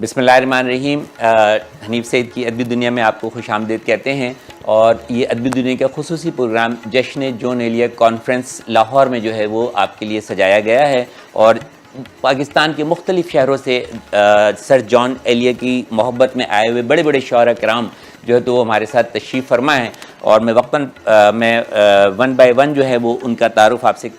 بسم اللہ الرحمن الرحیم. حنیف سعید کی ادبی دنیا میں آپ کو خوش آمدید کہتے ہیں، اور یہ ادبی دنیا کا خصوصی پروگرام جشن جون ایلیا کانفرنس لاہور میں جو ہے وہ آپ کے لیے سجایا گیا ہے، اور پاکستان کے مختلف شہروں سے سر جان ایلیا کی محبت میں آئے ہوئے بڑے بڑے شعراء کرام جو ہے تو وہ ہمارے ساتھ تشریف فرما ہیں، اور میں وقتاً میں ون بائی ون جو ہے وہ ان کا تعارف آپ سے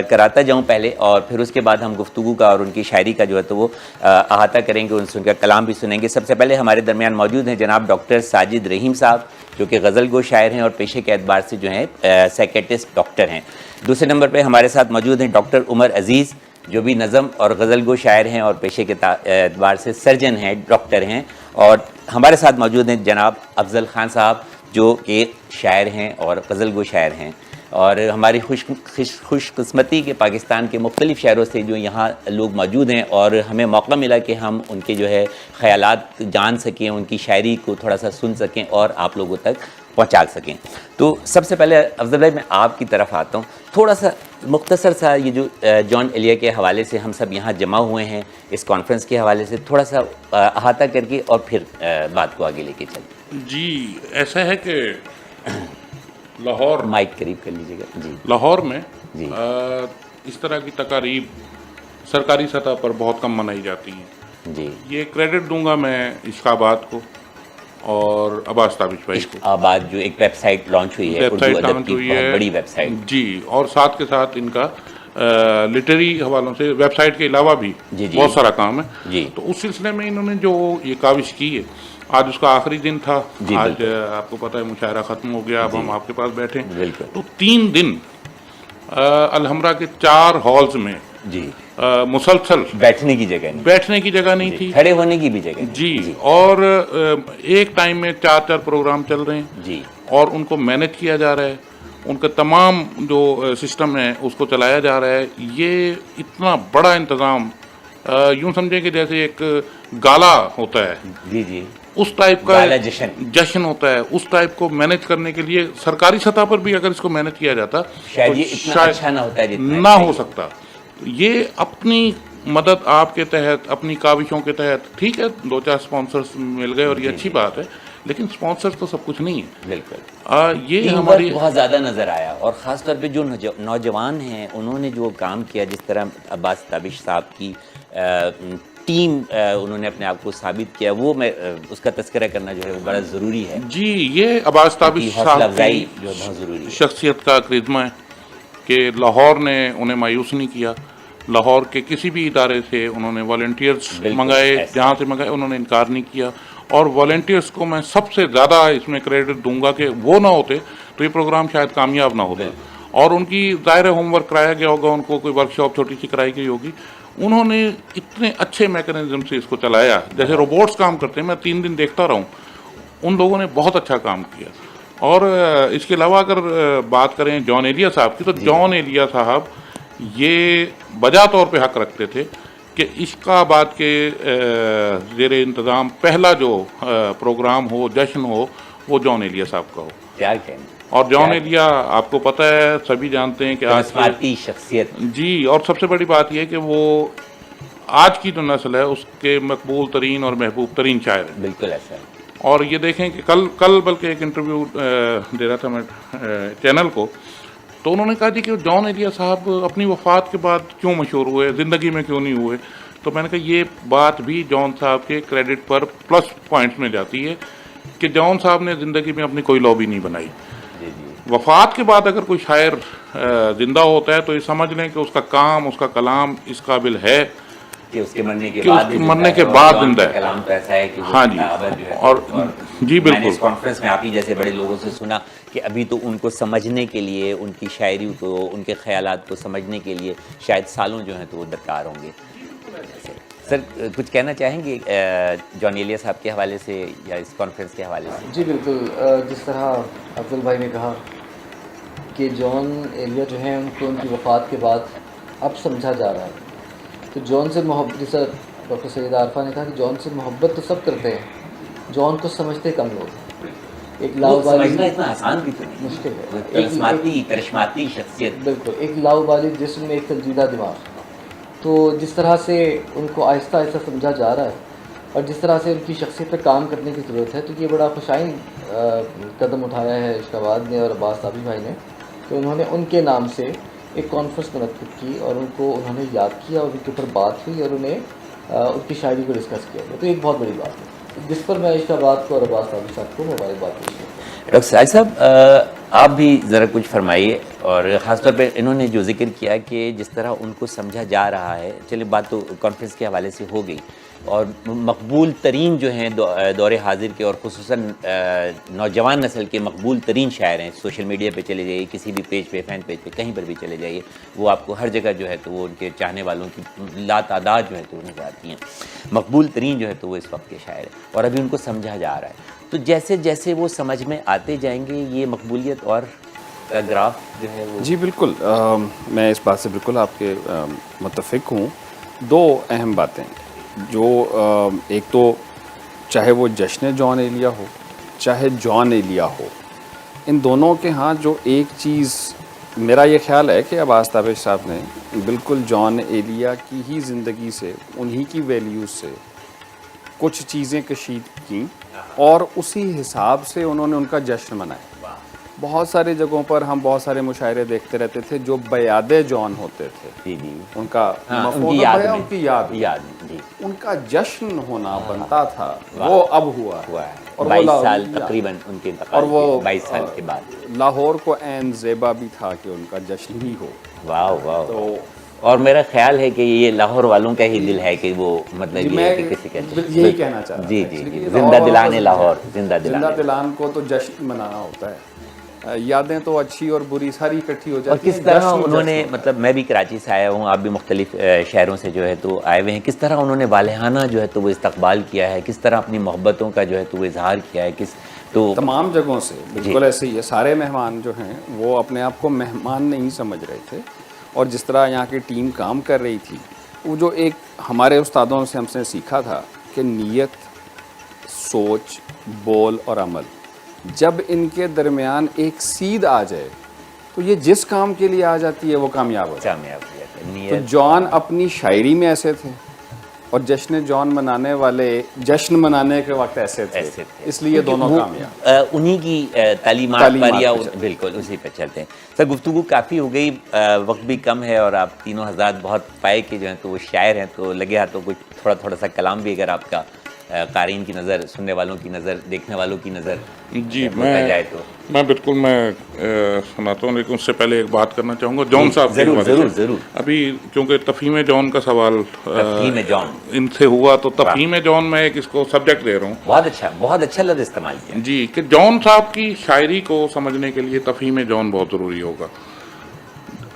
کراتا جاؤں پہلے، اور پھر اس کے بعد ہم گفتگو کا اور ان کی شاعری کا جو ہے تو وہ احاطہ کریں گے، ان کا کلام بھی سنیں گے. سب سے پہلے ہمارے درمیان موجود ہیں جناب ڈاکٹر ساجد رحیم صاحب، جو کہ غزل گو شاعر ہیں اور پیشے کے اعتبار سے جو ہیں سائیکیٹرسٹ ڈاکٹر ہیں. دوسرے نمبر پہ ہمارے ساتھ موجود ہیں ڈاکٹر عمر عزیز، جو بھی نظم اور غزل گو شاعر ہیں اور پیشے کے اعتبار سے سرجن ہیں، ڈاکٹر ہیں. اور ہمارے ساتھ موجود ہیں جناب افضل خان صاحب، جو کہ شاعر ہیں اور غزل گو شاعر ہیں. اور ہماری خوش قسمتی کہ پاکستان کے مختلف شہروں سے جو یہاں لوگ موجود ہیں، اور ہمیں موقع ملا کہ ہم ان کے جو ہے خیالات جان سکیں، ان کی شاعری کو تھوڑا سا سن سکیں اور آپ لوگوں تک پہنچا سکیں. تو سب سے پہلے افضل بھائی میں آپ کی طرف آتا ہوں، تھوڑا سا مختصر سا یہ جو جان ایلیا کے حوالے سے ہم سب یہاں جمع ہوئے ہیں اس کانفرنس کے حوالے سے تھوڑا سا احاطہ کر کے اور پھر بات کو آگے لے کے چلیں. جی ایسا ہے کہ لاہور مائک قریب کر لیجیے گا. جی لاہور میں جی اس طرح کی تقاریب سرکاری سطح پر بہت کم منائی جاتی ہیں. جی یہ کریڈٹ دوں گا میں عشق آباد کو اور عباس تابش بھائی کو. آباد جو ایک ویب سائٹ لانچ ہوئی ہے، ویب اردو سائٹ ادب لانچ کی ہوئی بہت ہے بڑی ویب سائٹ. جی، اور ساتھ کے ساتھ ان کا لٹری حوالوں سے ویب سائٹ کے علاوہ بھی جی جی بہت سارا کام ہے. جی تو اس سلسلے میں انہوں نے جو یہ کاوش کی ہے، آج اس کا آخری دن تھا. جی آج بالکل. آپ کو پتہ ہے مشاعرہ ختم ہو گیا، اب جی ہم آپ کے پاس بیٹھے ہیں. بالکل. تو 3 دن الحمرہ کے 4 ہالز میں جی مسلسل بیٹھنے کی جگہ نہیں، بیٹھنے کی جگہ نہیں تھی، کھڑے ہونے کی بھی جگہ نہیں. جی. اور ایک ٹائم میں 4 پروگرام چل رہے ہیں، جی اور ان کو مینج کیا جا رہا ہے، ان کا تمام جو سسٹم ہے اس کو چلایا جا رہا ہے. یہ اتنا بڑا انتظام، یوں سمجھیں کہ جیسے ایک گالا ہوتا ہے، جی جی اس ٹائپ کا گالا جشن ہوتا ہے. اس ٹائپ کو مینج کرنے کے لیے سرکاری سطح پر بھی اگر اس کو مینج کیا جاتا شاید یہ اتنا اچھا نہ ہوتا ہے جتنا نہ ہو سکتا. یہ اپنی مدد آپ کے تحت، اپنی کاوشوں کے تحت، ٹھیک ہے 2-4 سپانسرز مل گئے اور یہ اچھی بات ہے، لیکن سپانسرز تو سب کچھ نہیں ہے. بالکل. یہ ہماری بہت زیادہ نظر آیا، اور خاص طور پہ جو نوجوان ہیں انہوں نے جو کام کیا، جس طرح عباس تابش صاحب کی ٹیم انہوں نے اپنے آپ کو ثابت کیا، وہ میں اس کا تذکرہ کرنا جو ہے وہ بڑا ضروری ہے. جی، یہ عباس تابش حوصلہ صاحب افزائی کی جو بہت ضروری ہے. شخصیت کا کرشمہ ہے کہ لاہور نے انہیں مایوس نہیں کیا. لاہور کے کسی بھی ادارے سے انہوں نے والنٹیئرز منگائے، جہاں سے منگائے انہوں نے انکار نہیں کیا. اور والنٹیئرز کو میں سب سے زیادہ اس میں کریڈٹ دوں گا کہ وہ نہ ہوتے تو یہ پروگرام شاید کامیاب نہ ہوتا. اور ان کی ظاہر ہوم ورک کرایا گیا ہوگا، ان کو کوئی ورک شاپ چھوٹی سی کرائی گئی ہوگی. انہوں نے اتنے اچھے میکانزم سے اس کو چلایا، جیسے روبوٹس کام کرتے ہیں. میں 3 دن دیکھتا رہا ہوں، ان لوگوں نے بہت اچھا کام کیا. اور اس کے علاوہ اگر بات کریں جان ایلیا صاحب کی، تو جان ایلیا صاحب یہ بجا طور پہ حق رکھتے تھے کہ عشق آباد کے زیر انتظام پہلا جو پروگرام ہو، جشن ہو، وہ جان ایلیا صاحب کا ہو. پیار کہنا. اور جان ایلیا آپ کو پتہ ہے، سبھی جانتے ہیں کہ آج کرسماتی شخصیت. جی. اور سب سے بڑی بات یہ ہے کہ وہ آج کی جو نسل ہے اس کے مقبول ترین اور محبوب ترین شاعر ہیں. بالکل ایسا ہے. اور یہ دیکھیں کہ کل بلکہ ایک انٹرویو دے رہا تھا میں چینل کو، تو انہوں نے کہا جی کہ جان ایلیا صاحب اپنی وفات کے بعد کیوں مشہور ہوئے، زندگی میں کیوں نہیں ہوئے. تو میں نے کہا یہ بات بھی جان صاحب کے کریڈٹ پر پلس پوائنٹس میں جاتی ہے کہ جان صاحب نے زندگی میں اپنی کوئی لابی نہیں بنائی. وفات کے بعد اگر کوئی شاعر زندہ ہوتا ہے تو یہ سمجھ لیں کہ اس کا کام، اس کا کلام اس قابل ہے کہ اس کے مرنے کے بعد زندہ ہے. کلام تو ایسا ہے کہ ہاں جی. اور جی میں نے بالکل اس کانفرنس میں آپ ہی جیسے بڑے لوگوں سے سنا کہ ابھی تو ان کو سمجھنے کے لیے، ان کی شاعری کو، ان کے خیالات کو سمجھنے کے لیے شاید سالوں جو ہیں تو وہ درکار ہوں گے. سر کچھ کہنا چاہیں گے جان ایلیا صاحب کے حوالے سے یا اس کانفرنس کے حوالے سے؟ جی بالکل. جس طرح افضل بھائی نے کہا کہ جان ایلیا جو ہیں ان کو ان کی وفات کے بعد اب سمجھا جا رہا ہے. تو جان سے محبت، جیسا ڈاکٹر سید عارفہ نے کہا کہ جان سے محبت تو سب کرتے ہیں، جان کو سمجھتے کم لوگ. ایک سمجھنا اتنا آسان بھی تو نہیں، مشکل ہے. کرشماتی شخصیت. بالکل. ایک لاؤبالی جسم میں ایک سنجیدہ دماغ. تو جس طرح سے ان کو آہستہ آہستہ سمجھا جا رہا ہے، اور جس طرح سے ان کی شخصیت پہ کام کرنے کی ضرورت ہے، تو یہ بڑا خوشائن قدم اٹھایا ہے اشق آباد نے اور عباس صابری بھائی نے کہ انہوں نے ان کے نام سے ایک کانفرنس منعقد کی اور ان کو انہوں نے یاد کیا اور ان کے اوپر بات ہوئی اور انہیں ان کی شاعری کو ڈسکس کیا گیا. تو ایک بہت بڑی بات ہے جس پر میں عشق آباد کو اور عباس صابری صاحب کو مبارکباد پیش کرتا ہوں. ڈاکٹر سراج صاحب آپ بھی ذرا کچھ فرمائیے، اور خاص طور پہ انہوں نے جو ذکر کیا کہ جس طرح ان کو سمجھا جا رہا ہے، چلے بات تو کانفرنس کے حوالے سے ہو گئی، اور مقبول ترین جو ہیں دور حاضر کے اور خصوصاً نوجوان نسل کے مقبول ترین شاعر ہیں، سوشل میڈیا پہ چلے جائیے، کسی بھی پیج پہ، فین پیج پہ، کہیں پر بھی چلے جائیے، وہ آپ کو ہر جگہ جو ہے تو وہ ان کے چاہنے والوں کی لاتعداد جو ہے تو نظر آتی ہیں. مقبول ترین جو ہے تو وہ اس وقت کے شاعر ہیں، اور ابھی ان کو سمجھا جا رہا ہے. تو جیسے جیسے وہ سمجھ میں آتے جائیں گے یہ مقبولیت اور گراف جو ہے وہ. جی بالکل، میں اس بات سے بالکل آپ کے متفق ہوں. دو اہم باتیں جو ایک تو چاہے وہ جشن جان ایلیا ہو چاہے جان ایلیا ہو، ان دونوں کے ہاں جو ایک چیز میرا یہ خیال ہے کہ عباس تابش صاحب نے بالکل جان ایلیا کی ہی زندگی سے، انہی کی ویلیوز سے کچھ چیزیں کشید کیں اور اسی حساب سے انہوں نے ان کا جشن منایا. بہت سارے جگہوں پر ہم بہت سارے مشاعرے دیکھتے رہتے تھے جو بیاد جان ہوتے تھے، جی جی ان کا ان کی یاد ان کی یاد جی ان کا جشن ہونا بنتا تھا، وہ اب ہوا ہوا ہے. اور 22 سال تقریباً ان کے انتقال اور وہ 22 سال کے بعد لاہور کو عین زیبا بھی تھا کہ ان کا جشن ہی ہو. واو واو. تو اور میرا خیال ہے کہ یہ لاہور والوں کا ہی دل ہے کہ وہ مطلب یہ ہے کہ کسی کا یہی کہنا چاہ رہا تھا جی جی جی زندہ دلانے لاہور، زندہ زندہ دلانے. دلان کو تو جشن منانا ہوتا ہے. یادیں تو اچھی اور بری ساری اکٹھی ہو اور جاتی کس طرح انہوں نے مطلب میں بھی کراچی سے آیا ہوں، آپ بھی مختلف شہروں سے جو ہے تو آئے ہوئے ہیں، کس طرح انہوں نے والہانہ جو ہے تو وہ استقبال کیا ہے، کس طرح اپنی محبتوں کا جو ہے تو وہ اظہار کیا ہے. کس تو تمام جگہوں سے بالکل ایسے ہی ہے. سارے مہمان جو ہیں وہ اپنے آپ کو مہمان نہیں سمجھ رہے تھے، اور جس طرح یہاں کی ٹیم کام کر رہی تھی، وہ جو ایک ہمارے استادوں سے ہم سے سیکھا تھا کہ نیت، سوچ، بول اور عمل جب ان کے درمیان ایک سیدھ آ جائے تو یہ جس کام کے لیے آ جاتی ہے وہ کامیاب ہو جاتی کامیاب ہو جاتا ہے. ہے. نیت تو جان اپنی شاعری میں ایسے تھے اور جشن جان منانے والے جشن منانے کے وقت ایسے تھے، اس لیے دونوں کامیاب. انہی کی تعلیمات پر یا بالکل اسی پہ چلتے ہیں. سر گفتگو کافی ہو گئی، وقت بھی کم ہے، اور آپ تینوں حضرات بہت پائے کے جو ہیں تو وہ شاعر ہیں، تو لگے ہاتھوں کچھ تھوڑا سا کلام بھی اگر آپ کا قارئین کی نظر، سننے والوں کی نظر، دیکھنے والوں کی نظر جی جائے تو. میں بالکل میں سناتا ہوں، لیکن اس سے پہلے ایک بات کرنا چاہوں گا جون صاحب کے حوالے سے. ضرور. ابھی کیونکہ تفہیم جون کا سوال تفہیم جون ان سے ہوا، تو تفہیم جون میں ایک اس کو سبجیکٹ دے رہا ہوں. بہت اچھا لفظ استعمال کیا جی، کہ جون صاحب کی شاعری کو سمجھنے کے لیے تفہیم جون بہت ضروری ہوگا.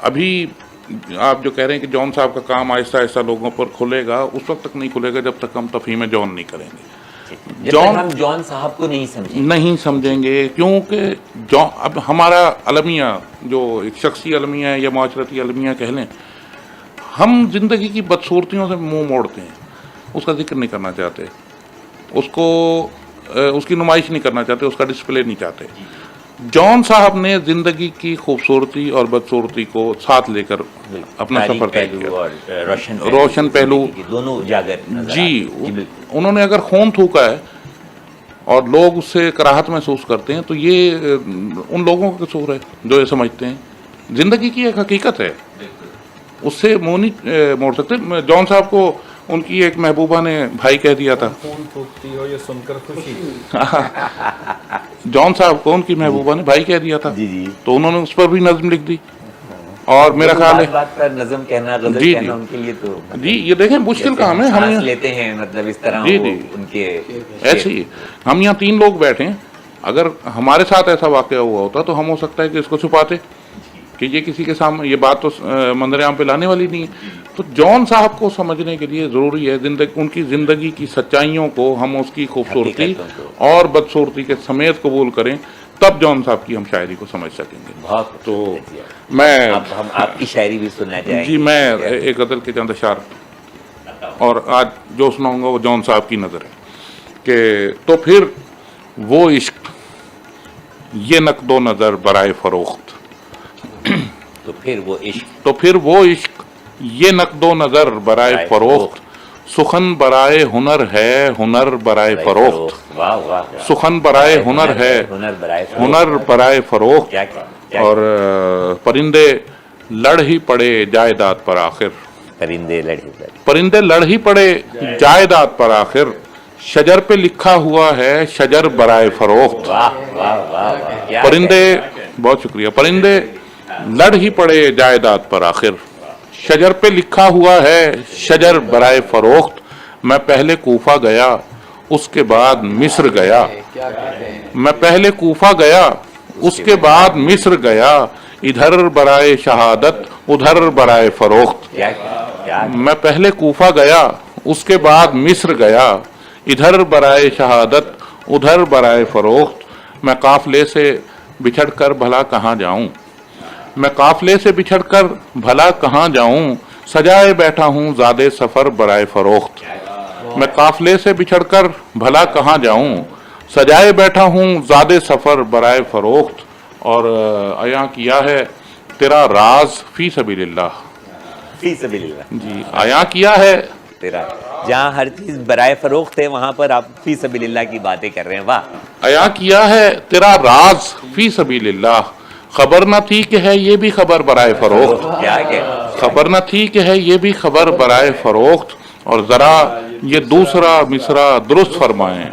ابھی آپ جو کہہ رہے ہیں کہ جون صاحب کا کام آہستہ آہستہ لوگوں پر کھلے گا، اس وقت تک نہیں کھلے گا جب تک ہم تفہیم جون نہیں کریں گے، جب تک ہم جون صاحب کو نہیں سمجھیں گے. کیونکہ اب ہمارا المیہ جو ایک شخصی المیہ ہے یا معاشرتی المیہ کہہ لیں، ہم زندگی کی بدصورتیوں سے منہ موڑتے ہیں، اس کا ذکر نہیں کرنا چاہتے، اس کی نمائش نہیں کرنا چاہتے، اس کا ڈسپلے نہیں چاہتے. جون صاحب نے زندگی کی خوبصورتی اور بدصورتی کو ساتھ لے کر اپنا سفر طے کیا. روشن پہلو دونوں اجاگر. جی، انہوں نے اگر خون تھوکا ہے اور لوگ اس سے کراہت محسوس کرتے ہیں تو یہ ان لوگوں کا قصور ہے جو یہ سمجھتے ہیں. زندگی کی ایک حقیقت ہے، اس سے منہ نہیں موڑ سکتے. جون صاحب کو ان کی ایک محبوبہ نے بھائی کہہ دیا تھا. خون پھونکتی ہو یہ سن کر خوشی. جون صاحب کو ان کی محبوبہ نے بھائی کہہ دیا تھا، تو انہوں نے اس پر بھی نظم لکھ دی. اور میرا خیال ہے نظم کہنا، غزل کہنا ان کے لیے تو جی یہ دیکھیں مشکل کام ہے. ہم لیتے ہیں مطلب اس طرح ان کے ایسے ہی ہم یہاں 3 لوگ بیٹھے ہیں، اگر ہمارے ساتھ ایسا واقعہ ہوا ہوتا تو ہم ہو سکتا ہے کہ اس کو چھپاتے کہ یہ کسی کے سامنے یہ بات تو منظر عام پہ لانے والی نہیں ہے. تو جون صاحب کو سمجھنے کے لیے ضروری ہے ان کی زندگی کی سچائیوں کو ہم اس کی خوبصورتی اور بدصورتی کے سمیت قبول کریں، تب جون صاحب کی ہم شاعری کو سمجھ سکیں گے. تو میں ہم آپ کی شاعری بھی سننا چاہیں گے. جی میں ایک غزل کے چند اشعار، اور آج جو سناؤں گا وہ جون صاحب کی نظر ہے کہ تو پھر وہ عشق یہ نقد و نظر برائے فروخت، تو پھر وہ عشق یہ نقد و نظر برائے فروخت، سخن برائے ہنر ہے، ہنر برائے فروخت. واہ واہ، سخن برائے ہنر ہے، ہنر برائے فروخت. ہنر برائے فروخت. کیا کیا اور پرندے لڑ ہی پڑے جائیداد پر آخر. پرندے لڑے لڑے. پرندے لڑ ہی پڑے جائیداد پر آخر. شجر پہ لکھا ہوا ہے شجر برائے فروخت. واہ واہ واہ واہ، کیا پرندے، بہت شکریہ. پرندے لڑ ہی پڑے جائیداد پر آخر. شجر پہ لکھا ہوا ہے شجر برائے فروخت. میں پہلے کوفہ گیا اس کے بعد مصر گیا. کیا کہتے ہیں. میں پہلے کوفہ گیا اس کے بعد مصر گیا. ادھر برائے شہادت ادھر برائے فروخت. کیا کیا میں پہلے کوفہ گیا اس کے بعد مصر گیا. ادھر برائے شہادت ادھر برائے فروخت. میں قافلے سے بچھڑ کر بھلا کہاں جاؤں. میں قافلے سے بچھڑ کر بھلا کہاں جاؤں. سجائے بیٹھا ہوں زادے سفر برائے فروخت. میں قافلے سے بچھڑ کر بھلا کہاں جاؤں. سجائے بیٹھا ہوں زادے سفر برائے فروخت. اور عیاں کیا ہے تیرا راز فی سبیل اللہ. فی سبیل اللہ. جی عیاں کیا ہے. تیرا جہاں ہر چیز برائے فروخت ہے وہاں پر آپ فی سبیل اللہ کی باتیں کر رہے ہیں. واہ. عیاں کیا ہے تیرا راز فی سبیل اللہ. خبر نہ تھی کہ ہے یہ بھی خبر برائے فروخت. کیا کہ خبر نہ تھی کہ ہے یہ بھی خبر برائے فروخت. اور ذرا یہ دوسرا مصرع درست فرمائیں.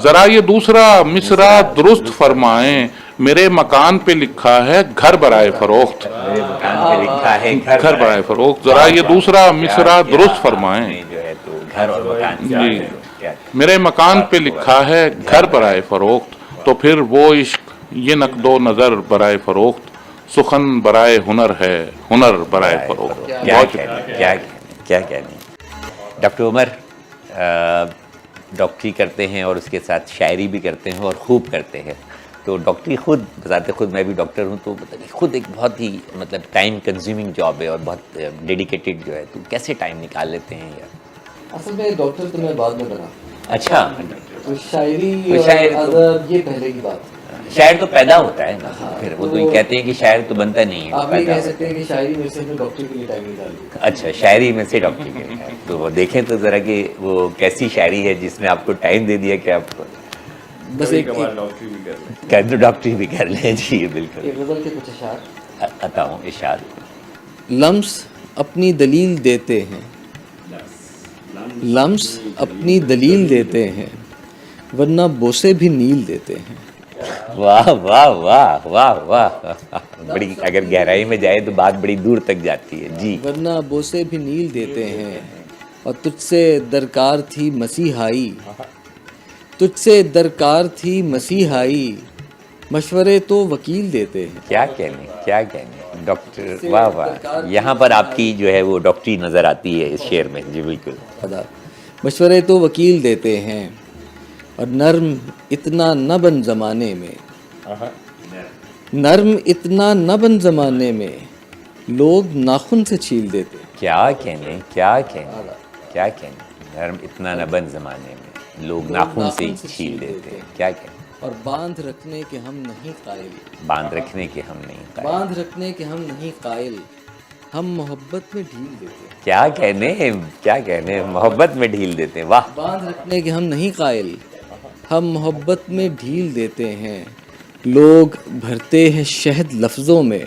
ذرا یہ دوسرا مصرع درست فرمائیں. میرے مکان پہ لکھا ہے گھر برائے فروخت. میرے مکان پہ لکھا ہے گھر برائے فروخت. ذرا یہ دوسرا مصرع درست فرمائیں. جو ہے تو گھر اور مکان. جی. کیا میرے مکان پہ لکھا ہے گھر برائے فروخت. تو پھر وہ عشق یہ نقد و نظر برائے فروخت. سخن برائے ہنر ہے، ہنر برائے فروخت. کیا بہت کہنے شکریہ. کیا کہنے کیا کہنے. ڈاکٹر عمر ڈاکٹری کرتے ہیں اور اس کے ساتھ شاعری بھی کرتے ہیں اور خوب کرتے ہیں. تو ڈاکٹری خود بذات خود میں بھی ڈاکٹر ہوں تو خود ایک بہت ہی مطلب ٹائم کنزیومنگ جاب ہے اور بہت ڈیڈیکیٹڈ جو ہے. تو کیسے ٹائم نکال لیتے ہیں یار. اصل میں ڈاکٹر تو میں بعد میں بنا. اچھا. تو شاعری تو شاعر تو- اور ادب یہ پہلے کی بات. شاعر تو پیدا ہوتا ہے نا. پھر وہ تو یہ کہتے ہیں کہ شاعر تو بنتا نہیں ہے. آپ یہ پیدا کہہ ہوتا ہے. سکتے ہیں کہ شاعری میں سے ڈاکٹر کے لیے ٹائم نکالی. اچھا شاعری میں سے ڈاکٹری کے لیے. تو وہ دیکھیں تو ذرا کہ وہ کیسی شاعری ہے جس نے آپ کو ٹائم دے دیا کہ آپ بس ایک ڈاکٹری بھی کر لیں. جی بالکل. غزل کے کچھ اشعار عطا ہوں ارشاد. لمس اپنی دلیل دیتے ہیں. لمس اپنی دلیل دیتے ہیں ورنہ بوسے بھی نیل دیتے ہیں. واہ واہ واہ واہ واہ. بڑی اگر گہرائی میں جائے تو بات بڑی دور تک جاتی ہے. جی. ورنہ بوسے بھی نیل دیتے ہیں. اور تجھ سے درکار تھی مسیحائی. تجھ سے درکار تھی مسیحائی. مشورے تو وکیل دیتے ہیں. کیا کہنے کیا کہنے. ڈاکٹر واہ واہ. یہاں پر آپ کی جو ہے وہ ڈاکٹری نظر آتی ہے اس شعر میں. جی بالکل. خدا مشورے تو وکیل دیتے ہیں. اور نرم اتنا نہ بن زمانے میں. نرم اتنا نہ بن زمانے میں لوگ ناخن سے چھیل دیتے. کیا کہنے کیا کہنے کیا کہنے. نرم اتنا نہ بن زمانے میں لوگ ناخن سے چھیل دیتے. کیا کہنے. اور باندھ رکھنے کے ہم نہیں قائل. باندھ رکھنے کے ہم نہیں قائل. باندھ رکھنے کے ہم نہیں قائل. ہم محبت میں ڈھیل دیتے. کیا کہنے کیا کہنے. محبت میں ڈھیل دیتے. واہ. باندھ رکھنے کے ہم نہیں قائل. ہم محبت میں ڈھیل دیتے ہیں. لوگ بھرتے ہیں شہد لفظوں میں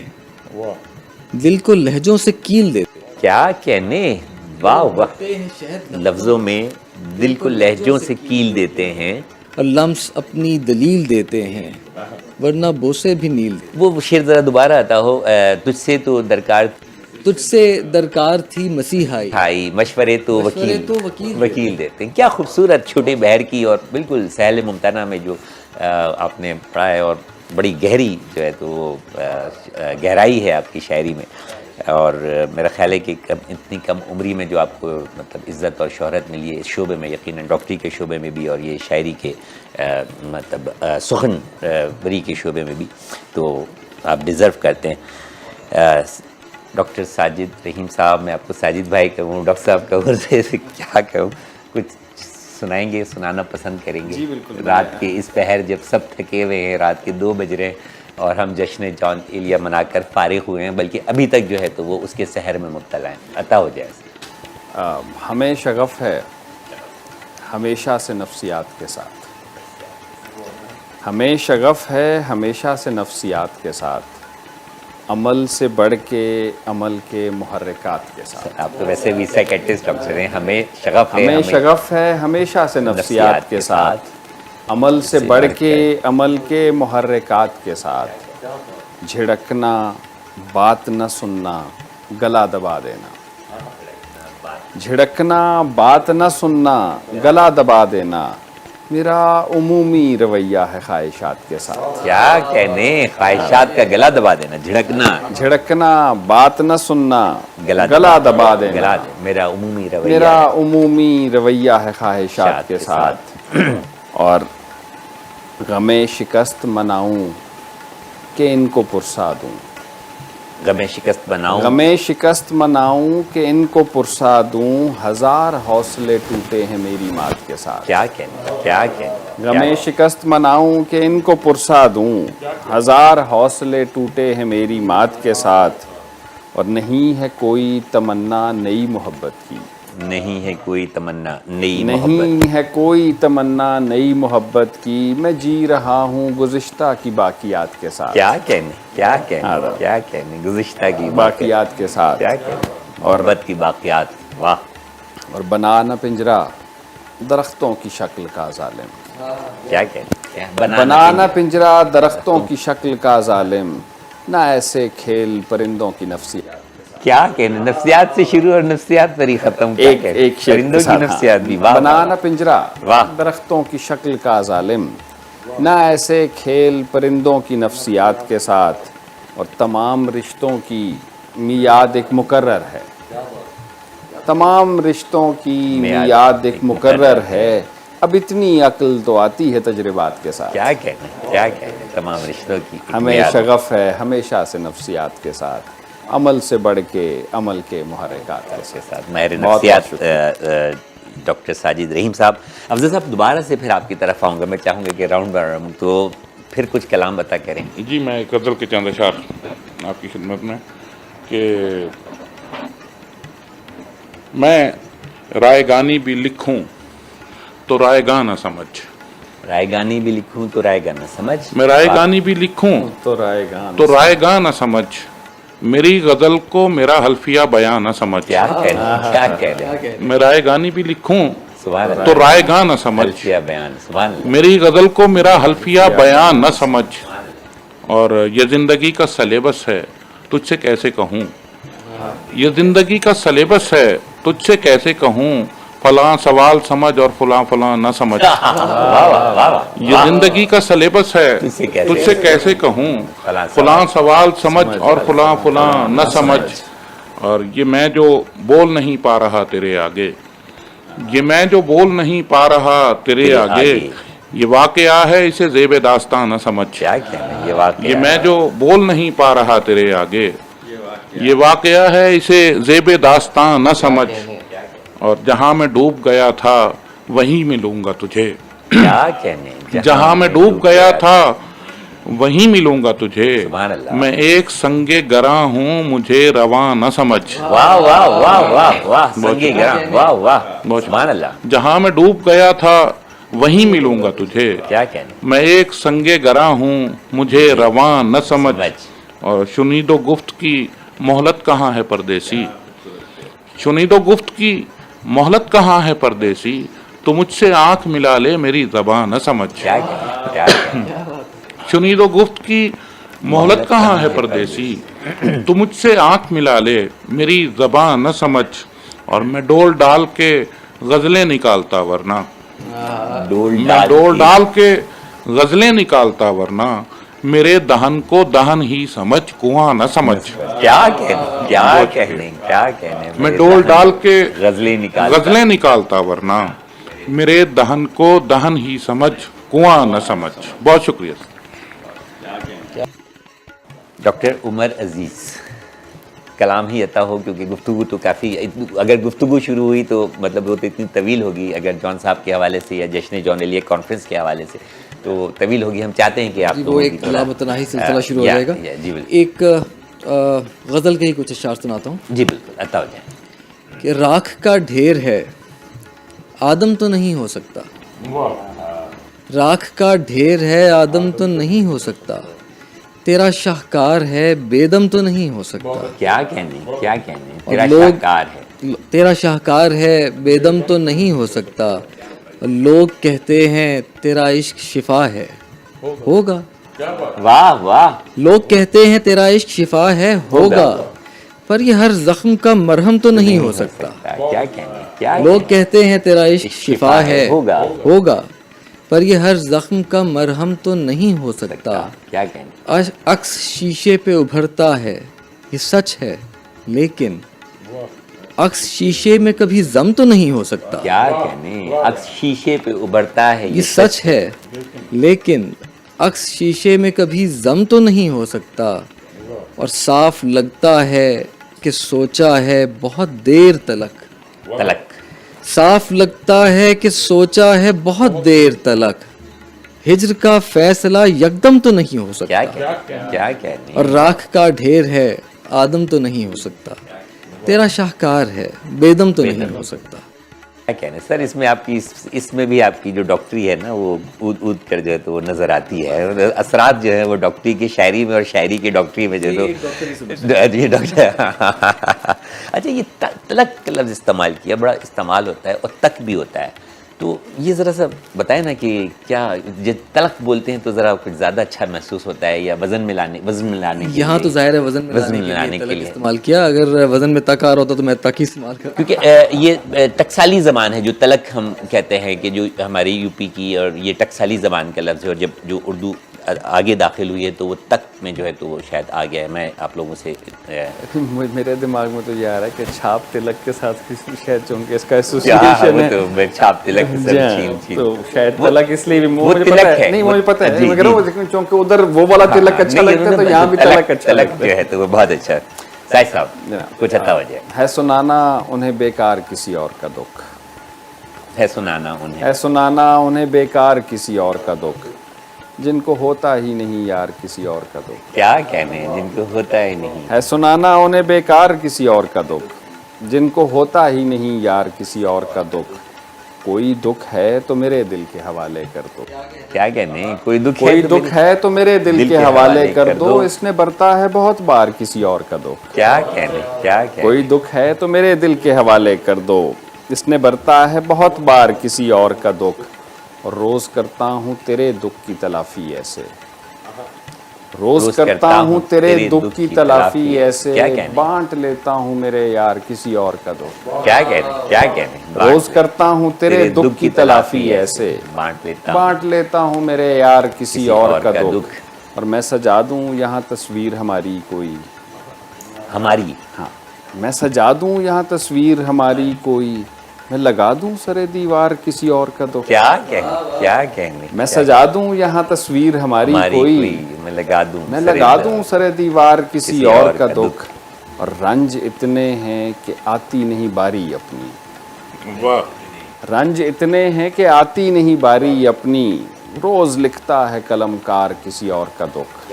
دل کو لہجوں سے کیل دیتے. کیا کہنے. واہ واہ. بھرتے ہیں شہد لفظوں میں دل کو لہجوں سے کیل دیتے ہیں. اور لمس اپنی دلیل دیتے ہیں ورنہ بوسے بھی نیل دیتے. وہ شعر ذرا دوبارہ آتا ہو. تجھ سے تو درکار تجھ سے درکار تھی مسیحائی. بھائی مشورے تو مشورے تو وکیل دیتے ہیں. کیا خوبصورت چھوٹے بہر کی اور بالکل سہل ممتنع میں جو آپ نے پڑھا ہے اور بڑی گہری جو ہے تو وہ گہرائی ہے آپ کی شاعری میں. اور میرا خیال ہے کہ اتنی کم عمری میں جو آپ کو مطلب عزت اور شہرت ملی ہے اس شعبے میں یقیناً ڈاکٹری کے شعبے میں بھی اور یہ شاعری کے مطلب سخن بری کے شعبے میں بھی تو آپ ڈیزرو کرتے ہیں. ڈاکٹر ساجد رحیم صاحب. میں آپ کو ساجد بھائی کہوں ڈاکٹر صاحب کہوں سے کیا کہوں. کچھ سنائیں گے سنانا پسند کریں گے. جی بالکل. رات کے اس پہر جب سب تھکے ہوئے ہیں رات کے 2 بج رہے ہیں اور ہم جشن جان ایلیا منا کر فارغ ہوئے ہیں بلکہ ابھی تک جو ہے تو وہ اس کے سحر میں مبتلا ہیں. عطا ہو جائے. ہمیں شغف ہے ہمیشہ سے نفسیات کے ساتھ، ہمیں شغف ہے ہمیشہ سے نفسیات کے ساتھ، عمل سے بڑھ کے عمل کے محرکات کے ساتھ۔ آپ تو ویسے بھی سائیکیٹرسٹ ڈاکٹر ہیں، ہمیں شغف ہے ہمیں شغف ہے ہمیشہ سے نفسیات کے ساتھ، عمل سے بڑھ کے عمل کے محرکات کے ساتھ، جھڑکنا بات نہ سننا گلا دبا دینا، جھڑکنا بات نہ سننا گلا دبا دینا، میرا عمومی رویہ ہے خواہشات کے ساتھ۔ کیا کہنے، خواہشات کا گلا دبا دینا، جھڑکنا جھڑکنا بات نہ سننا گلا گلا دبا دینا، گلا دے، میرا عمومی رویہ میرا عمومی رویہ ہے خواہشات کے ساتھ، اور غم شکست مناؤں کہ ان کو پرسا دوں، غم شکست بناؤں، غم شکست مناؤں کہ ان کو پرسا دوں، ہزار حوصلے ٹوٹے ہیں میری مات کے ساتھ۔ کیا کہنے، کیا کہنے، غم شکست مناؤں کہ ان کو پرسا دوں، ہزار حوصلے ٹوٹے ہیں میری مات کے ساتھ، اور نہیں ہے کوئی تمنا نئی محبت کی، نہیں ہے کوئی تمنا نئی محبت، نہیں ہے کوئی تمنا نئی محبت کی، میں جی رہا ہوں گزشتہ کی باقیات کے ساتھ، کیا کہنے، کیا کہنے، کیا کہنے، گزشتہ کی باقیات کے ساتھ، کیا کہنے، محبت کی باقیات، واہ، اور بنا نہ پنجرا درختوں کی شکل کا ظالم، کیا کہنے، کیا بنا نہ پنجرا درختوں کی شکل کا ظالم، نہ ایسے کھیل پرندوں کی نفسیات، کیا کہنے، نفسیات سے شروع اور نفسیات پر ہی ختم، کیا کہنے، ایک شعر پرندوں کے کی ساتھ، نفسیات بھی، واہ، بنا نہ پنجرا واہ، درختوں کی شکل کا ظالم، نہ ایسے کھیل پرندوں کی نفسیات کے ساتھ، اور تمام رشتوں کی میعاد ایک مقرر ہے، تمام رشتوں کی میعاد ایک مقرر ہے، اب اتنی عقل تو آتی ہے تجربات کے ساتھ، کیا کہنے، کیا کہنے، تمام رشتوں کی ہمیں شغف ہے ہمیشہ سے نفسیات کے ساتھ، عمل سے بڑھ کے عمل کے محرکات کے کے ساتھ ماہر بہت نفسیات ڈاکٹر ساجد رحیم صاحب۔ افضل صاحب دوبارہ سے پھر آپ کی طرف آؤں گا، میں چاہوں گا کہ راؤنڈ بائی راؤنڈ تو پھر کچھ کلام بتا کریں۔ جی میں ایک غزل کے چند اشعار آپ کی خدمت میں، کہ میں رائے گانی بھی لکھوں تو رائے گاہ نہ سمجھ، رائے گانی بھی لکھوں تو رائے گانا سمجھ، میں رائے گانی بھی لکھوں تو رائے گاہ تو رائے گاہ نہ سمجھ، میری غزل کو میرا حلفیہ بیاں نہ سمجھ، کیا کہنے، کیا کہنے، میں رائے گانی بھی لکھوں سبحان اللہ، تو رائے گاہ نہ سمجھ، حلفیہ بیان، سبحان اللہ، میری غزل کو میرا حلفیہ بیان نہ سمجھ، اور یہ زندگی کا سلیبس ہے تجھ سے کیسے کہوں، یہ زندگی کا سلیبس ہے تجھ سے کیسے کہوں، فلاں سوال سمجھ اور فلاں فلاں نہ سمجھ، واہ واہ واہ واہ، یہ زندگی کا سلیبس ہے تجھ سے کیسے کہوں، فلاں سوال سمجھ اور فلاں فلاں نہ سمجھ، اور یہ میں جو بول نہیں پا رہا تیرے آگے، یہ میں جو بول نہیں پا رہا تیرے آگے، یہ واقعہ ہے اسے زیب داستان نہ سمجھ، کیا کہنے، یہ واقعہ، یہ میں جو بول نہیں پا رہا تیرے آگے، یہ واقعہ ہے اسے زیب داستان نہ سمجھ، اور جہاں میں ڈوب گیا تھا وہیں ملوں گا تجھے، کیا کہنے، جہاں میں ڈوب گیا تھا وہیں ملوں گا تجھے، سبحان اللہ، میں ایک سنگ گراں ہوں مجھے رواں نہ سمجھ، واہ واہ واہ واہ واہ، سنگی گرام، واہ واہ، سبحان اللہ، جہاں میں ڈوب گیا تھا وہیں ملوں گا تجھے، کیا کہنے، میں ایک سنگ گراں ہوں مجھے رواں نہ سمجھ، اور شنید و گفت کی مہلت کہاں ہے پردیسی، شنید و گفت کی مہلت کہاں ہے پردیسی، تو مجھ سے آنکھ ملا لے میری زبان نہ سمجھ، کیا کہنے، کیا کہنے، شنید و گفت کی مہلت کہاں ہے پردیسی، تو مجھ سے آنکھ ملا لے میری زبان نہ سمجھ، اور میں ڈول ڈال کے غزلیں نکالتا ورنہ، میں ڈول ڈال کے غزلیں نکالتا ورنہ، میرے دہن کو دہن ہی سمجھ کنواں نہ سمجھ، کیا کہنے، کیا کہنے، کیا کہنے، میں ڈول ڈال کے غزلیں نکال، غزلیں نکالتا ورنہ، میرے دہن کو دہن ہی سمجھ کنواں نہ سمجھ۔ بہت شکریہ۔ ڈاکٹر عمر عزیز، کلام ہی عطا ہو، کیونکہ گفتگو تو کافی، اگر گفتگو شروع ہوئی تو مطلب وہ تو اتنی طویل ہوگی، اگر جان صاحب کے حوالے سے یا جشن جون ایلیٹ کانفرنس کے حوالے سے تو طویل ہوگی، ہم چاہتے ہیں کہ آپ وہ ایک کلام تناہی سلسلہ شروع ہو جائے گا۔ جی بالکل، ایک غزل کے ہی کچھ اشعار سناتا ہوں۔ جی بالکل، عطا ہو جائیں۔ کہ راکھ کا ڈھیر ہے آدم تو نہیں ہو سکتا. راکھ کا ڈھیر ہے آدم تو نہیں ہو سکتا. تیرا شاہکار ہے بے دم تو نہیں ہو سکتا. کیا کہنے کیا کہنے، تیرا لوگ- شاہکار ہے. تیرا شاہکار ہے بے دم تو نہیں ہو سکتا. لوگ کہتے ہیں تیرا عشق شفا ہے. ہوگا. واہ واہ. لوگ کہتے ہیں تیرا عشق شفا ہے. ہوگا. پر یہ ہر زخم کا مرہم تو نہیں ہو سکتا. کیا کہنے کیا لوگ کہتے ہیں تیرا عشق شفا ہے. ہوگا. ہوگا. پر یہ ہر زخم کا مرہم تو نہیں ہو سکتا. کیا کہنے. عکس شیشے پہ ابھرتا ہے یہ سچ ہے لیکن عکس شیشے میں کبھی ضم تو نہیں ہو سکتا. کیا کہنے. عکس شیشے پہ ابھرتا ہے یہ سچ ہے لیکن عکس شیشے میں کبھی ضم تو نہیں ہو سکتا. اور صاف لگتا ہے کہ سوچا ہے بہت دیر تلک. تلک. صاف لگتا ہے کہ سوچا ہے بہت دیر تلک. ہجر کا فیصلہ یکدم تو نہیں ہو سکتا. کیا کہنے. اور راکھ کا ڈھیر ہے آدم تو نہیں ہو سکتا. تیرا شاہکار ہے بے دم تو نہیں ہو سکتا. کیا کہنے سر، اس میں آپ کی اس میں بھی آپ کی جو ڈاکٹری ہے نا وہ اود کر جو ہے تو وہ نظر آتی ہے. اثرات جو ہے وہ ڈاکٹری کی شاعری میں اور شاعری کی ڈاکٹری میں جو ہے تو یہ ڈاکٹر. اچھا، یہ تلک کا لفظ استعمال کیا، بڑا استعمال ہوتا ہے اور تک بھی ہوتا ہے، تو یہ ذرا سا بتائیں نا کہ کیا جب تلک بولتے ہیں تو ذرا کچھ زیادہ اچھا محسوس ہوتا ہے یا وزن ملانے کے یہاں تو ظاہر ہے وزن ملانے کے لیے استعمال کیا. اگر وزن میں تک آ رہا ہوتا تو میں تک ہی استعمال کرتا. کیونکہ یہ ٹکسالی زبان ہے جو تلک ہم کہتے ہیں کہ جو ہماری یو پی کی، اور یہ ٹکسالی زبان کا لفظ ہے، اور جب جو اردو آگے داخل ہوئی ہے تو وہ تک میں جو ہے تو وہ شاید آ گیا ہے. میں آپ لوگوں سے میرے دماغ میں تو یہ آ رہا ہے کہ چھاپ تلک کے ساتھ شاید چونکہ اس کا ایسوسیشن ہے چھاپ تلک تو شاید تلک اس لیے بھی مجھے تلک پتا ہے. ہے. نہیں مجھے پتا ہے، میں کہہ رہا ہوں چونکہ ادھر وہ والا تلک اچھا لگتا ہے تو یہاں بھی تلک اچھا لگتا جو ہے تو وہ بہت اچھا. سائد صاحب کچھ عطا ہو جائے. ہے سنانا انہیں بیکار کسی اور کا دکھ. ہے سنانا انہیں. ہے سنانا انہیں بیکار کسی اور کا دکھ جن کو ہوتا ہی نہیں یار کسی اور کا دکھ. کیا کہنے، جن کو ہوتا ہی نہیں. ہے سنانا انہیں بیکار کسی اور کا دکھ جن کو ہوتا ہی نہیں یار کسی اور کا دکھ. کوئی دکھ ہے تو میرے دل کے حوالے کر دو. کیا کہنے. کوئی دکھ ہے تو میرے دل کے حوالے کر دو. اس نے برتا ہے بہت بار کسی اور کا دکھ. کیا کہنے. کیا کہنے. کوئی دکھ ہے تو میرے دل کے حوالے کر دو. اس نے برتا ہے بہت بار کسی اور کا دکھ. اور روز کرتا ہوں تیرے دکھ کی تلافی ایسے. روز کرتا ہوں تیرے دکھ کی تلافی ایسے. بانٹ لیتا ہوں میرے یار کسی اور کا دکھ. کیا کہنے. کیا کہنے. روز کرتا ہوں تیرے دکھ کی تلافی ایسے. بانٹ لیتا ہوں میرے یار کسی اور کا دکھ. اور میں سجا دوں یہاں تصویر ہماری کوئی. ہماری. ہاں میں سجا دوں یہاں تصویر ہماری کوئی. میں لگا دوں سرے دیوار کسی اور کا دکھ. کیا کہنے. کیا کہنے. میں سجا دوں یہاں تصویر ہماری کوئی. میں لگا دوں. میں لگا دوں سرے دیوار کسی اور کا دکھ. اور رنج اتنے ہیں کہ آتی نہیں باری اپنی. رنج اتنے ہیں کہ آتی نہیں باری اپنی. روز لکھتا ہے قلم کار کسی اور کا دکھ.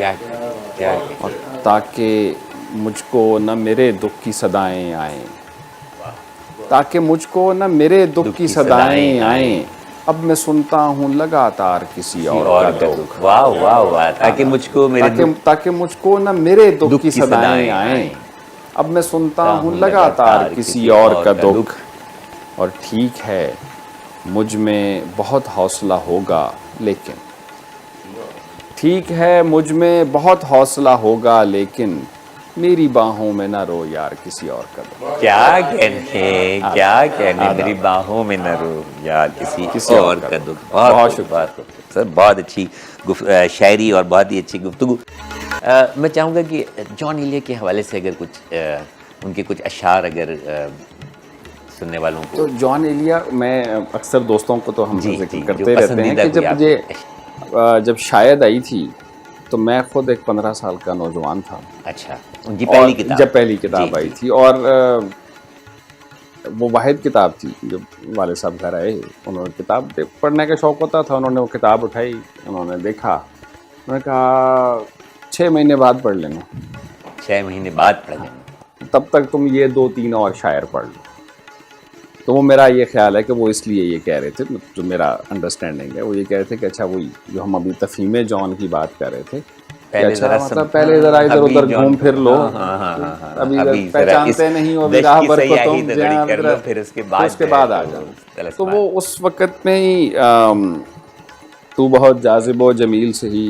کیا اور تاکہ مجھ کو نہ میرے دکھ کی صدائیں آئیں. تاکہ مجھ کو نہ میرے دکھ کی صدائیں آئیں. اب میں سنتا ہوں لگاتار کسی اور کا دکھ. واہ واہ واہ. تاکہ مجھ کو تاکہ مجھ کو نہ میرے دکھ کی صدائیں آئیں. اب میں سنتا ہوں لگاتار کسی اور کا دکھ. اور ٹھیک ہے مجھ میں بہت حوصلہ ہوگا لیکن. ٹھیک ہے مجھ میں بہت حوصلہ ہوگا لیکن میری باہوں میں نہ رو یار کسی اور کا دکھ. کیا کہنے. کیا کہنے. میری باہوں میں نہ رو یار کسی اور کا دکھ. بہت شکریہ سر، بہت اچھی شاعری اور بہت ہی اچھی گفتگو. میں چاہوں گا کہ جان ایلیا کے حوالے سے اگر کچھ ان کے کچھ اشعار اگر سننے والوں کو. تو جان ایلیا میں اکثر دوستوں کو تو ہم ذکر کرتے رہتے ہیں کہ جب شاید آئی تھی تو میں خود ایک 15 سال کا نوجوان تھا. اچھا. ان کی پہلی کتاب جب پہلی کتاب آئی تھی اور وہ واحد کتاب تھی. جب والد صاحب گھر آئے انہوں نے کتاب پڑھنے کا شوق ہوتا تھا. انہوں نے وہ کتاب اٹھائی، انہوں نے دیکھا، انہوں نے کہا 6 مہینے بعد پڑھ لینا. 6 مہینے بعد پڑھ لینا. تب تک تم یہ 2-3 اور شاعر پڑھ لو. تو وہ میرا یہ خیال ہے کہ وہ اس لیے یہ کہہ رہے تھے, جو میرا انڈرسٹینڈنگ ہے وہ یہ کہہ رہے تھے کہ اچھا وہی جو ہم ابھی تفہیم جان کی بات کر رہے تھے, اچھا مطلب پہلے ذرا ادھر ادھر گھوم پھر لو, ابھی پہچانتے نہیں ہو نگاہ بر کو تم, پھر اس کے بعد آ جاؤ. تو وہ اس وقت میں ہی تو بہت جاذب و جمیل سے ہی,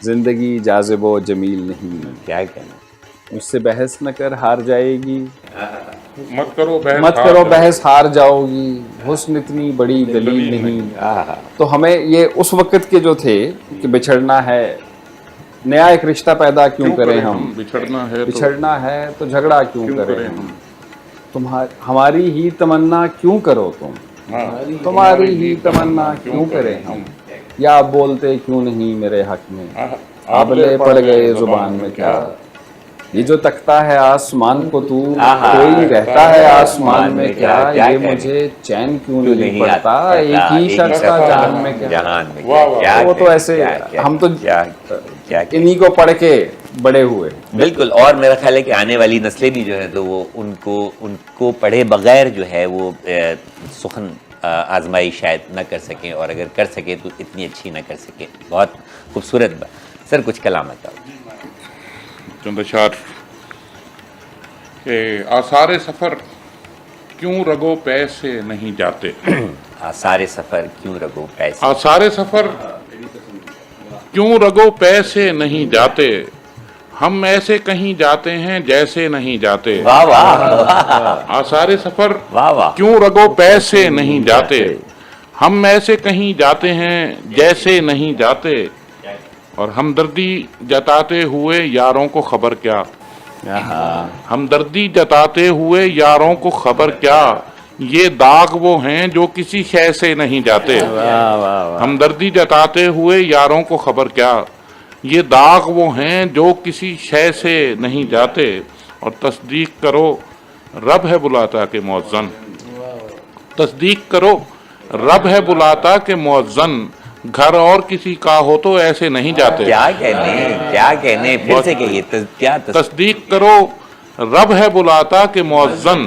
زندگی جاذب و جمیل نہیں, کیا کہنا, مجھ سے بحث نہ کر ہار جائے گی, مت کرو بحث ہار جاؤ گی, حسن اتنی بڑی دلیل نہیں. تو ہمیں یہ اس وقت کے جو تھے کہ بچھڑنا ہے, نیا ایک رشتہ پیدا کیوں کریں ہم, بچھڑنا ہے تو جھگڑا کیوں کریں ہم, ہماری ہی تمنا کیوں کرو تم, تمہاری ہی تمنا کیوں کریں ہم, یا آپ بولتے کیوں نہیں میرے حق میں, آبلے پڑ گئے زبان میں کیا, یہ جو تکتا ہے آسمان کو تو, کوئی رہتا ہے آسمان میں کیا, یہ مجھے چین کیوں نہیں پڑتا, ایک ہی شخص کا جہان میں کیا. وہ تو ایسے ہم تو انہی کو پڑھ کے بڑے ہوئے. بالکل, اور میرا خیال ہے کہ آنے والی نسلیں بھی جو ہے تو وہ ان کو پڑھے بغیر جو ہے وہ سخن آزمائی شاید نہ کر سکیں, اور اگر کر سکیں تو اتنی اچھی نہ کر سکیں. بہت خوبصورت بات. سر کچھ کلام بتاؤ. چند اشعار کہ آثار سفر کیوں رگو پے سے نہیں جاتے, آثار سفر کیوں رگو پے سے, آثار سفر کیوں رگو پے سے نہیں جاتے, ہم ایسے کہیں جاتے ہیں جیسے نہیں جاتے. واہ واہ, آثار سفر واہ واہ, کیوں رگو پے سے نہیں جاتے, ہم ایسے کہیں جاتے ہیں جیسے نہیں جاتے, اور ہمدردی جتاتے ہوئے یاروں کو خبر کیا, ہمدردی جتاتے ہوئے یاروں کو خبر کیا, یہ داغ وہ ہیں جو کسی شے سے نہیں جاتے. ہمدردی جتاتے ہوئے یاروں کو خبر کیا, یہ داغ وہ ہیں جو کسی شے سے نہیں جاتے, اور تصدیق کرو رب ہے بلاتا کہ مؤذن, تصدیق کرو رب ہے بلاتا کہ مؤذن, گھر اور کسی کا ہو تو ایسے نہیں جاتے. کیا کہنے پھر سے کہیے, کیا تصدیق کرو رب ہے بلاتا کہ مؤذن,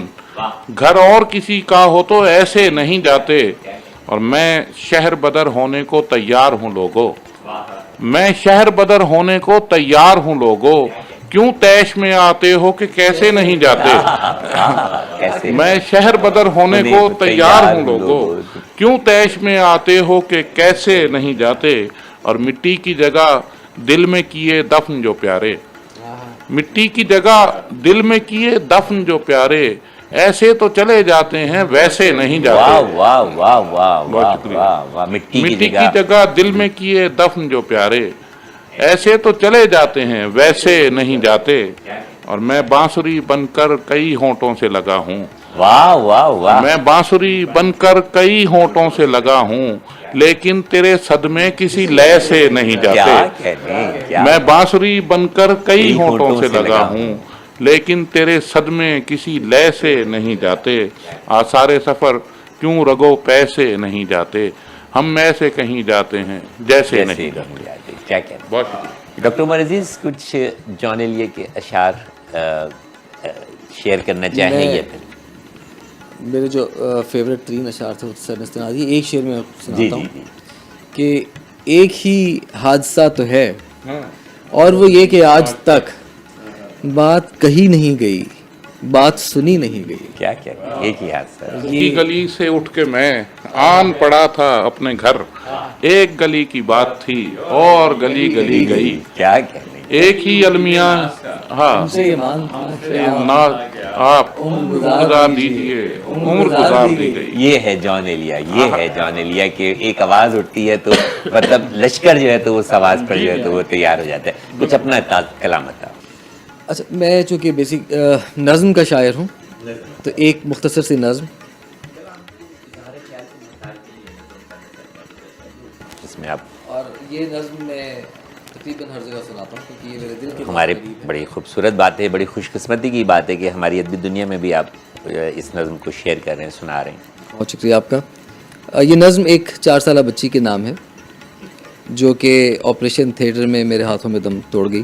گھر اور کسی کا ہو تو ایسے نہیں جاتے, اور میں شہر بدر ہونے کو تیار ہوں لوگو, میں شہر بدر ہونے کو تیار ہوں لوگو, کیوں تیش میں آتے ہو کہ کیسے نہیں جاتے, میں شہر بدر ہونے کو تیار ہوں لوگو, کیوں تیش میں آتے ہو کہ کیسے نہیں جاتے, اور مٹی کی جگہ دل میں کیے دفن جو پیارے, مٹی کی جگہ دل میں کیے دفن جو پیارے, ایسے تو چلے جاتے ہیں ویسے نہیں جاتے. واہ واہ واہ واہ, مٹی کی جگہ دل میں کیے دفن جو پیارے, ایسے تو چلے جاتے ہیں ویسے نہیں جاتے, اور میں بانسری بن کر کئی ہونٹوں سے لگا ہوں, واہ واہ واہ, میں بانسری بن کر کئی ہونٹوں سے لگا ہوں, لیکن تیرے صدمے کسی لے سے نہیں جاتے. میں بانسری بن کر کئی ہونٹوں سے لگا ہوں, لیکن تیرے صدمے کسی لے سے نہیں جاتے, آثار سفر کیوں رگو پے سے نہیں جاتے, ہم ایسے کہیں جاتے ہیں جیسے نہیں جاتے. کیا کہنا. بہت شکریہ. ڈاکٹر عمر عزیز کچھ جان ایلیے کے اشعار شیئر کرنا چاہیں یا پھر میرے جو فیوریٹ ترین اشعار تھے سر نے استناد کی, ایک شعر میں سناتا ہوں کہ ایک ہی حادثہ تو ہے, اور وہ یہ کہ آج تک بات کہی نہیں گئی, بات سنی نہیں گئی. کیا کیا ایک ہی حادثہ, کی گلی سے اٹھ کے میں آن پڑا تھا اپنے گھر, ایک گلی کی بات تھی اور گلی گلی گئی. کیا کہنے, ایک ہی المیہ, ہاں آپ گزار دیجیے, عمر گزار دی گئی. یہ ہے جان ایلیا, یہ ہے جان ایلیا کہ ایک آواز اٹھتی ہے تو مطلب لشکر جو ہے تو اس آواز پر جو ہے تو وہ تیار ہو جاتا ہے. کچھ اپنا کلام بتاؤ. اچھا, میں چونکہ بیسک نظم کا شاعر ہوں تو ایک مختصر سی نظم جس میں آپ, اور یہ نظم میں تقریباً ہر جگہ سناتا ہوں کیونکہ یہ میرے دل کے ہمارے بڑی خوبصورت بات ہے, بڑی خوش قسمتی کی بات ہے کہ ہماری ادبی دنیا میں بھی آپ اس نظم کو شیئر کر رہے ہیں, سنا رہے ہیں. بہت شکریہ آپ کا. یہ نظم ایک 4 سالہ بچی کے نام ہے جو کہ آپریشن تھیٹر میں میرے ہاتھوں میں دم توڑ گئی.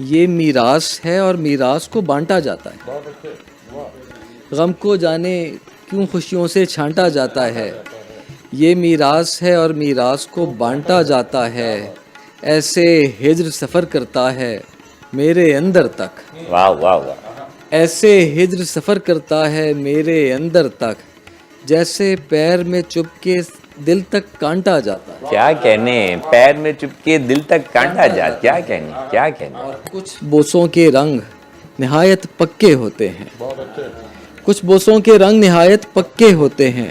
یہ میراث ہے اور میراث کو بانٹا جاتا ہے. غم کو جانے کیوں خوشیوں سے چھانٹا جاتا ہے. یہ میراث ہے اور میراث کو بانٹا جاتا ہے. ایسے ہجر سفر کرتا ہے میرے اندر تک. واہ واہ واہ. ایسے ہجر سفر کرتا ہے میرے اندر تک، جیسے پیر میں چپ کے دل تک کانٹا جاتا ہے. کیا کہنے، پیر میں چپ کے دل تک کانٹا جاتا. کیا کہنے، کیا کہنے. کچھ بوسوں کے رنگ نہایت پکے ہوتے ہیں. کچھ بوسوں کے رنگ نہایت پکے ہوتے ہیں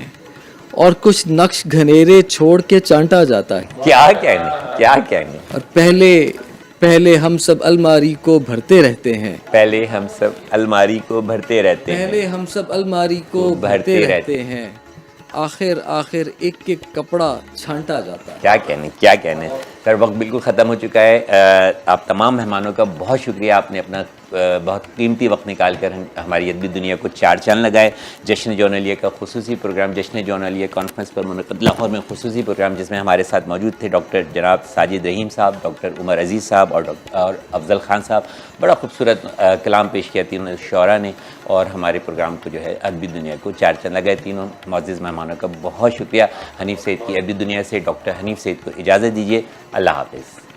اور کچھ نقش گھنیرے چھوڑ کے چانٹا جاتا ہے. کیا کہنے، کیا کہنے. اور پہلے ہم سب الماری کو بھرتے رہتے ہیں. پہلے ہم سب الماری کو بھرتے رہتے ہیں. پہلے ہم سب الماری کو بھرتے رہتے ہیں. آخر ایک کپڑا چھانٹا جاتا ہے. کیا کہنے، کیا کہنے. سر وقت بالکل ختم ہو چکا ہے. آپ تمام مہمانوں کا بہت شکریہ. آپ نے اپنا بہت قیمتی وقت نکال کر ہماری ادبی دنیا کو چار چاند لگائے. جشن جون علیہ کا خصوصی پروگرام، جشن جون علیہ کانفرنس پر منعقد لاہور میں خصوصی پروگرام، جس میں ہمارے ساتھ موجود تھے ڈاکٹر جناب ساجد رحیم صاحب، ڈاکٹر عمر عزیز صاحب اور افضل خان صاحب. بڑا خوبصورت کلام پیش کیا تینوں شعراء نے، اور ہمارے پروگرام کو جو ہے ادبی دنیا کو چار چاند لگائے. تینوں معزز مہمانوں کا بہت شکریہ. حنیف سعید کی ادبی دنیا سے ڈاکٹر حنیف سعید کو اجازت دیجیے. اللہ حافظ.